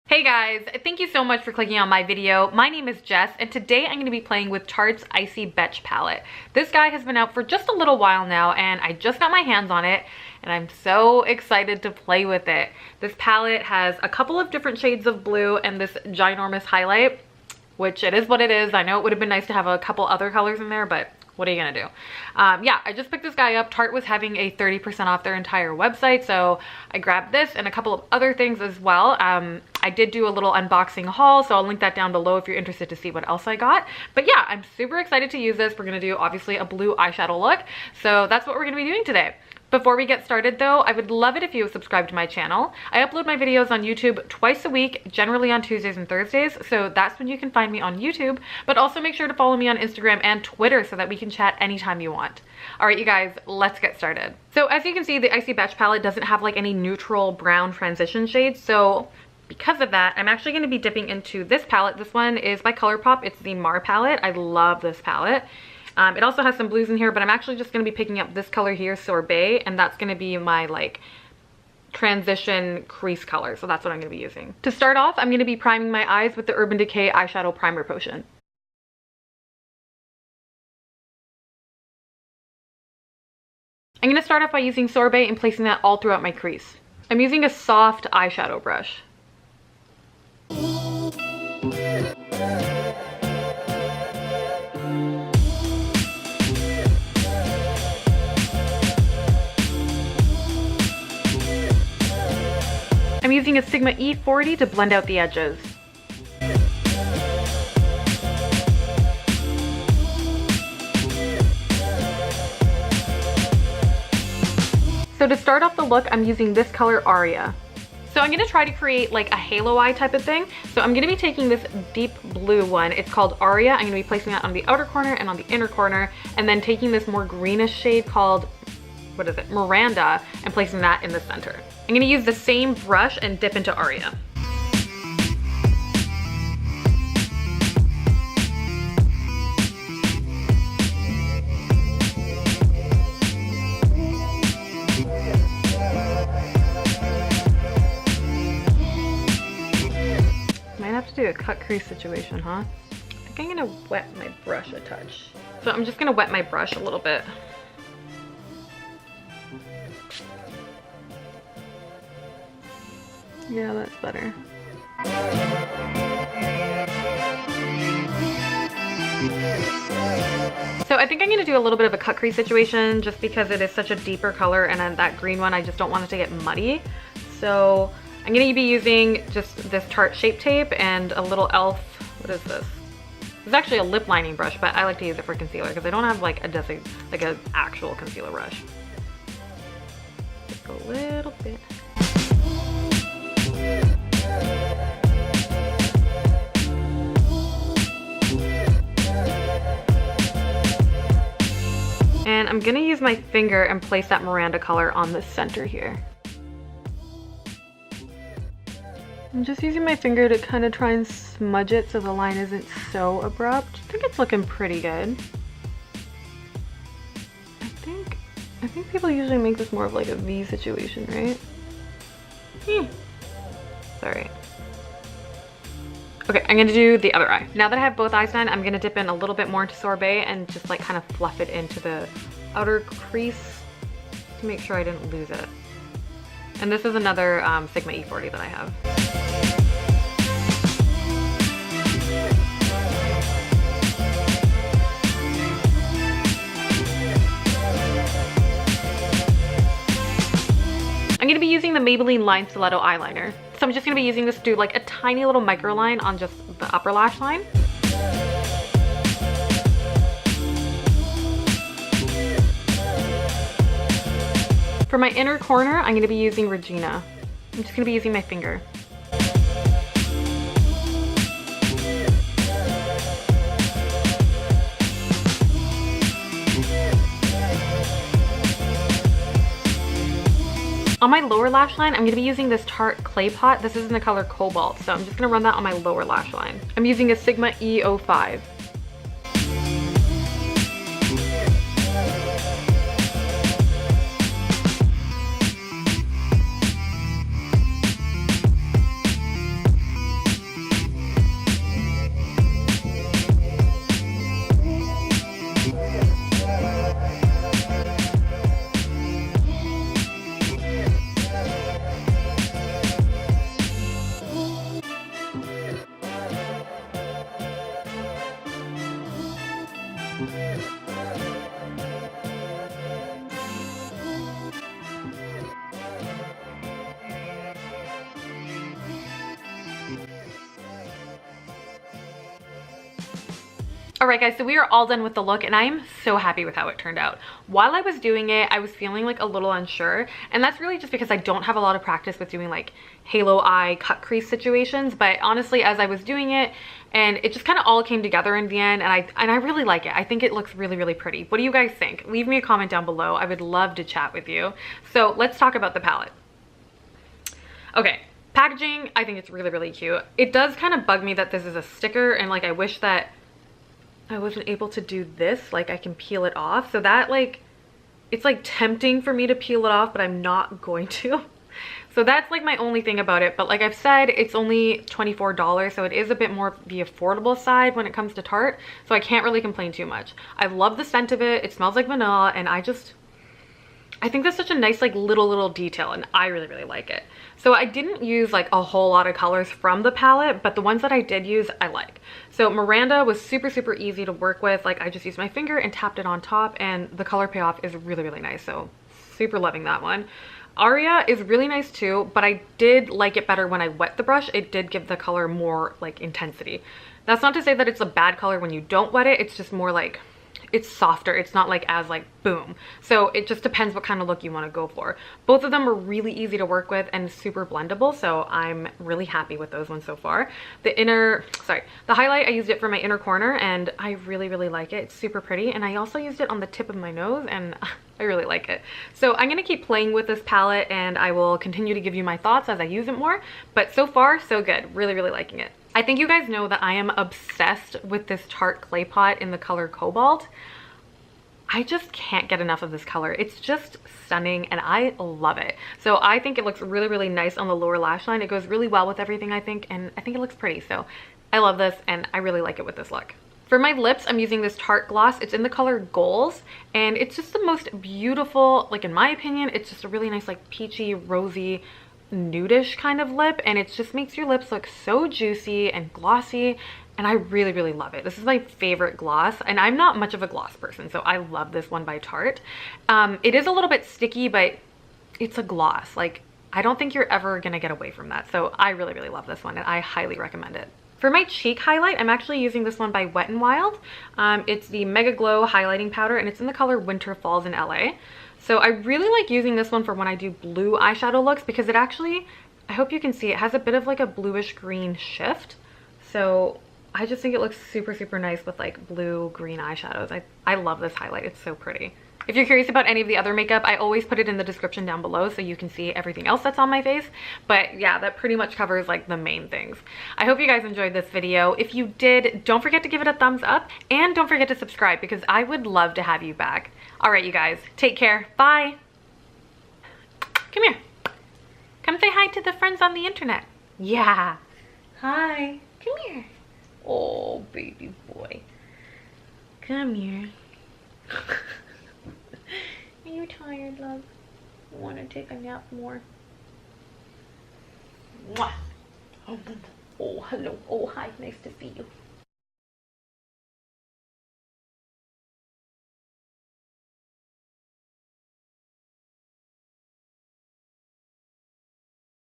Hey guys, thank you so much for clicking on my video. My name is Jess, and today I'm going to be playing with Tarte's Icy Betch palette. This guy has been out for just a little while now, and I just got my hands on it, and I'm so excited to play with it. This palette has a couple of different shades of blue and this ginormous highlight, which it is what it is. I know it would have been nice to have a couple other colors in there, but what are you gonna do? Yeah, I just picked this guy up. Tarte was having a 30% off their entire website, so I grabbed this and a couple of other things as well. I did do a little unboxing haul, so I'll link that down below if you're interested to see what else I got. But yeah, I'm super excited to use this. We're gonna do obviously a blue eyeshadow look, so that's what we're gonna be doing today. Before we get started though, I would love it if you would subscribe to my channel. I upload my videos on YouTube twice a week, generally on Tuesdays and Thursdays, so that's when you can find me on YouTube, but also make sure to follow me on Instagram and Twitter so that we can chat anytime you want. All right, you guys, let's get started. So as you can see, the Icy Betch palette doesn't have like any neutral brown transition shades, so because of that, I'm actually gonna be dipping into this palette. This one is by ColourPop. It's the Mar palette. I love this palette. It also has some blues in here, but I'm actually just going to be picking up this color here, Sorbet, and that's going to be my like transition crease color. So that's what I'm going to be using. To start off, I'm going to be priming my eyes with the Urban Decay Eyeshadow Primer Potion. I'm going to start off by using Sorbet and placing that all throughout my crease. I'm using a soft eyeshadow brush. I'm using a Sigma E40 to blend out the edges. So to start off the look, I'm using this color Aria. So I'm going to try to create like a halo eye type of thing. So I'm going to be taking this deep blue one. It's called Aria. I'm going to be placing that on the outer corner and on the inner corner, and then taking this more greenish shade called, what is it, Miranda, and placing that in the center. I'm going to use the same brush and dip into Aria. Might have to do a cut crease situation, huh? I think I'm going to wet my brush a touch. So I'm just going to wet my brush a little bit. Yeah, that's better. So I think I'm going to do a little bit of a cut crease situation just because it is such a deeper color, and then that green one, I just don't want it to get muddy. So I'm going to be using just this Tarte Shape Tape and a little e.l.f. What is this? It's actually a lip lining brush, but I like to use it for concealer because I don't have like an actual concealer brush. Just a little bit. And I'm gonna use my finger and place that Miranda color on the center here. I'm just using my finger to kind of try and smudge it so the line isn't so abrupt. I think it's looking pretty good. I think people usually make this more of like a V situation, right? Sorry. Okay, I'm gonna do the other eye. Now that I have both eyes done, I'm gonna dip in a little bit more into Sorbet and just like kind of fluff it into the outer crease to make sure I didn't lose it. And this is another Sigma E40 that I have. I'm going to be using the Maybelline Line Stiletto eyeliner. So I'm just going to be using this to do like a tiny little micro line on just the upper lash line. For my inner corner, I'm going to be using Regina. I'm just going to be using my finger. On my lower lash line, I'm going to be using this Tarte Clay Pot. This is in the color Cobalt, so I'm just going to run that on my lower lash line. I'm using a Sigma E05. All right, guys, so we are all done with the look and I am so happy with how it turned out. While I was doing it, I was feeling like a little unsure, and that's really just because I don't have a lot of practice with doing like halo eye cut crease situations. But honestly, as I was doing it, and it just kind of all came together in the end, and I really like it. I think it looks really, really pretty. What do you guys think? Leave me a comment down below. I would love to chat with you. So let's talk about the palette. Okay, packaging, I think it's really, really cute. It does kind of bug me that this is a sticker, and like I wish that I wasn't able to do this, like I can peel it off. So that like, it's like tempting for me to peel it off, but I'm not going to. So that's like my only thing about it. But like I've said, it's only $24, so it is a bit more the affordable side when it comes to Tarte. So I can't really complain too much. I love the scent of it. It smells like vanilla, and I think that's such a nice like little detail, and I really, really like it. So I didn't use like a whole lot of colors from the palette, but the ones that I did use, I like. So Miranda was super, super easy to work with. Like I just used my finger and tapped it on top, and the color payoff is really, really nice. So super loving that one. Aria is really nice too, but I did like it better when I wet the brush. It did give the color more like intensity. That's not to say that it's a bad color when you don't wet it. It's just more like, it's softer. It's not like as like boom. So it just depends what kind of look you want to go for. Both of them were really easy to work with and super blendable, so I'm really happy with those ones so far. The highlight, I used it for my inner corner, and I really, really like it. It's super pretty, and I also used it on the tip of my nose, and I really like it. So I'm gonna keep playing with this palette, and I will continue to give you my thoughts as I use it more, but so far so good. Really, really liking it. I think you guys know that I am obsessed with this Tarte clay pot in the color Cobalt. I just can't get enough of this color. It's just stunning, and I love it. So I think it looks really, really nice on the lower lash line. It goes really well with everything, I think, and I think it looks pretty. So I love this, and I really like it with this look. For my lips, I'm using this Tarte gloss. It's in the color Goals, and it's just the most beautiful, like in my opinion, it's just a really nice like peachy, rosy, nudish kind of lip, and it just makes your lips look so juicy and glossy, and I really, really love it. This is my favorite gloss, and I'm not much of a gloss person, so I love this one by Tarte. It is a little bit sticky, but it's a gloss. Like, I don't think you're ever gonna get away from that, so I really, really love this one, and I highly recommend it. For my cheek highlight, I'm actually using this one by Wet n Wild. It's the Mega Glow highlighting powder, and it's in the color Winter Falls in LA. So I really like using this one for when I do blue eyeshadow looks, because it actually, I hope you can see, it has a bit of like a bluish green shift. So I just think it looks super, super nice with like blue green eyeshadows. I love this highlight. It's so pretty. If you're curious about any of the other makeup, I always put it in the description down below so you can see everything else that's on my face. But yeah, that pretty much covers like the main things. I hope you guys enjoyed this video. If you did, don't forget to give it a thumbs up, and don't forget to subscribe, because I would love to have you back. All right, you guys, take care. Bye. Come here. Come say hi to the friends on the internet. Yeah. Hi. Come here. Oh, baby boy. Come here. Are you tired, love? You want to take a nap more? Mwah. Oh, hello. Oh, hi. Nice to see you.